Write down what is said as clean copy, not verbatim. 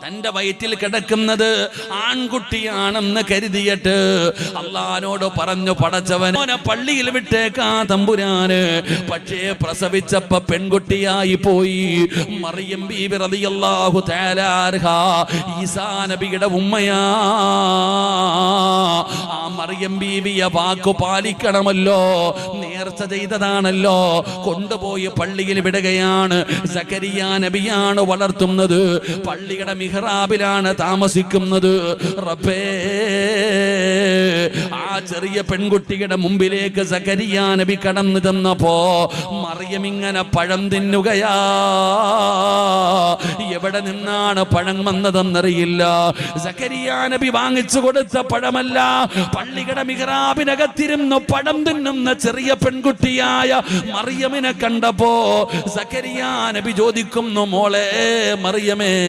തന്റെ വയറ്റിൽ കിടക്കുന്നത് ആൺകുട്ടിയാണെന്ന് കരുതിയിട്ട് അള്ളാനോട് പറഞ്ഞു, പടച്ചവനെ പള്ളിയിൽ വിട്ടേക്കാ തമ്പുരാന്. പക്ഷേ പ്രസവിച്ചപ്പോ പെൺകുട്ടിയായി പോയി. മറിയം ബീബി റളിയല്ലാഹു തആല അൻഹ ഈസാ നബിയുടെ ഉമ്മയാ. ആ മറിയം ബീബിയെ വാക്കു പാലിക്കണമല്ലോ, നേർച്ച ചെയ്തതാണല്ലോ. കൊണ്ടുപോയി പള്ളിയിൽ വിടുകയാണ്. സക്കരിയ നബിയാണ് വളർത്തുന്നത്. പള്ളിയുടെ മിഹ്റാബിലാണ് താമസിക്കുന്നത്. റബ്ബേ, ആ ചെറിയ പെൺകുട്ടിയുടെ മുമ്പിലേക്ക് സക്കരിയ നബി കടന്നു ചെന്നപ്പോ മറിയം ഇങ്ങനെ പഴം തിന്നുകയാ. എവിടെ നിന്നാണ് പഴം വന്നതെന്നറിയില്ല. സക്കരിയ നബി വാങ്ങിച്ചു കൊടുത്ത പഴമല്ല. പള്ളിയുടെ മിഹ്റാബിനകത്തിരുന്ന് പഴം തിന്നുന്ന ചെറിയ പെൺകുട്ടിയായ മറിയമിനെ കണ്ടപ്പോ സക്കരിയ നബി ചോദിക്കുന്നു, മോളെ മറിയമേ,